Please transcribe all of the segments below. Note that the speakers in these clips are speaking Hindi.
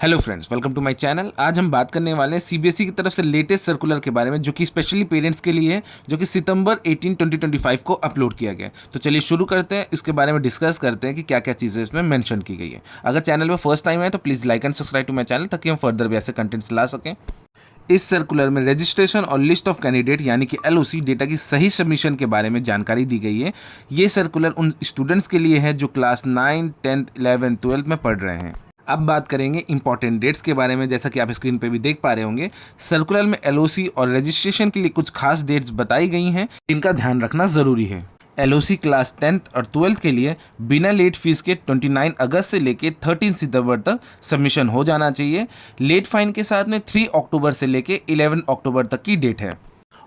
Hello friends, welcome to my channel. आज हम बात करने वाले हैं सीबीएसई की तरफ से लेटेस्ट सर्कुलर के बारे में, जो कि स्पेशली पेरेंट्स के लिए है, जो कि सितंबर 18 2025 को अपलोड किया गया है। तो चलिए शुरू करते हैं, इसके बारे में डिस्कस करते हैं कि क्या क्या चीज़ें इसमें मेंशन की गई है। अगर चैनल पर फर्स्ट टाइम है तो please like and subscribe to my channel, ताकि हम फर्दर भी ऐसे कंटेंट्स ला सकें। इस सर्कुलर में रजिस्ट्रेशन और लिस्ट ऑफ कैंडिडेट यानी कि एलओसी डेटा की सही सबमिशन के बारे में जानकारी दी गई है। ये सर्कुलर उन स्टूडेंट्स के लिए है जो क्लास 9, 10th, 11th, 12th में पढ़ रहे हैं। अब बात करेंगे इंपॉर्टेंट डेट्स के बारे में। जैसा कि आप स्क्रीन पे भी देख पा रहे होंगे, सर्कुलर में एलओसी और रजिस्ट्रेशन के लिए कुछ खास डेट्स बताई गई हैं, इनका ध्यान रखना ज़रूरी है। एलओसी क्लास 10th और 12th के लिए बिना लेट फीस के 29 अगस्त से लेके 13 सितंबर तक सबमिशन हो जाना चाहिए। लेट फाइन के साथ में 3 अक्टूबर से लेके 11 अक्टूबर तक की डेट है।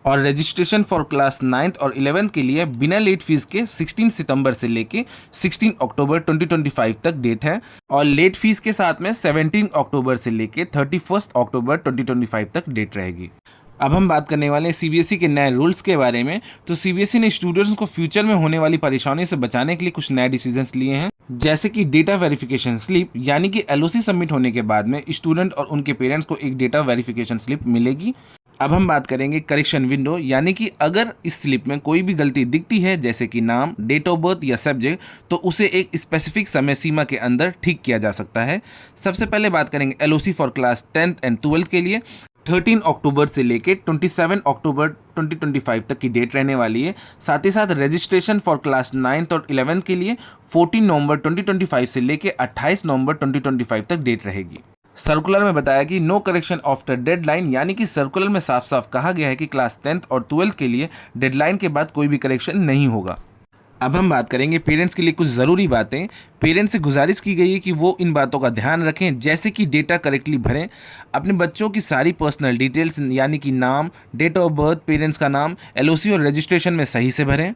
और रजिस्ट्रेशन फॉर क्लास 9th और 11th के लिए बिना लेट फीस के 16 सितंबर से लेके 16 अक्टूबर 2025 तक डेट है। और लेट फीस के साथ में 17 अक्टूबर से लेके 31 अक्टूबर 2025 तक डेट रहेगी। अब हम बात करने वाले हैं सीबीएसई के नए रूल्स के बारे में। तो सीबीएसई ने स्टूडेंट्स को फ्यूचर में होने वाली परेशानियों से बचाने के लिए कुछ नए डिसीजंस लिए हैं, जैसे कि डेटा वेरिफिकेशन स्लिप, यानी कि एलओसी सबमिट होने के बाद में स्टूडेंट और उनके पेरेंट्स को एक डेटा वेरिफिकेशन स्लिप मिलेगी। अब हम बात करेंगे करेक्शन विंडो, यानी कि अगर इस स्लिप में कोई भी गलती दिखती है, जैसे कि नाम, डेट ऑफ बर्थ या सब्जेक्ट, तो उसे एक स्पेसिफिक समय सीमा के अंदर ठीक किया जा सकता है। सबसे पहले बात करेंगे LOC for class 10th and 12th के लिए। 13 अक्टूबर से लेके 27 अक्टूबर 2025 तक की डेट रहने वाली है। साथ ही साथ रजिस्ट्रेशन फॉर क्लास 9th और 11th के लिए 14 नवंबर 2025 से लेके 28 नवंबर 2025 तक डेट रहेगी। सर्कुलर में बताया कि नो करेक्शन आफ्टर डेडलाइन, यानी कि सर्कुलर में साफ साफ कहा गया है कि क्लास 10th और 12th के लिए डेडलाइन के बाद कोई भी करेक्शन नहीं होगा। अब हम बात करेंगे पेरेंट्स के लिए कुछ ज़रूरी बातें। पेरेंट्स से गुजारिश की गई है कि वो इन बातों का ध्यान रखें, जैसे कि डेटा करेक्टली भरें, अपने बच्चों की सारी पर्सनल डिटेल्स यानी कि नाम, डेट ऑफ बर्थ, पेरेंट्स का नाम एलओसी और रजिस्ट्रेशन में सही से भरें।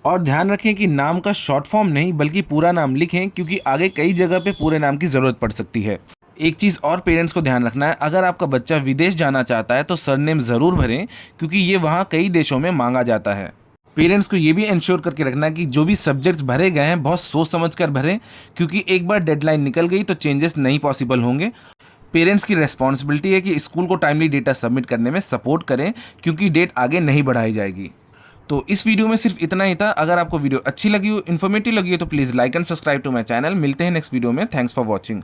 और ध्यान रखें कि नाम का शॉर्ट फॉर्म नहीं बल्कि पूरा नाम लिखें, क्योंकि आगे कई जगह पे पूरे नाम की ज़रूरत पड़ सकती है। एक चीज़ और पेरेंट्स को ध्यान रखना है, अगर आपका बच्चा विदेश जाना चाहता है तो सरनेम ज़रूर भरें, क्योंकि ये वहाँ कई देशों में मांगा जाता है। पेरेंट्स को ये भी इंश्योर करके रखना है कि जो भी सब्जेक्ट्स भरे गए हैं बहुत सोच समझ कर भरें, क्योंकि एक बार डेडलाइन निकल गई तो चेंजेस नहीं पॉसिबल होंगे। पेरेंट्स की रेस्पॉन्सिबिलिटी है कि स्कूल को टाइमली डेटा सबमिट करने में सपोर्ट करें, क्योंकि डेट आगे नहीं बढ़ाई जाएगी। तो इस वीडियो में सिर्फ इतना ही था। अगर आपको वीडियो अच्छी लगी हो, इन्फॉर्मेटिव लगी हो, तो please like and subscribe to my channel. मिलते हैं नेक्स्ट वीडियो में। Thanks for watching.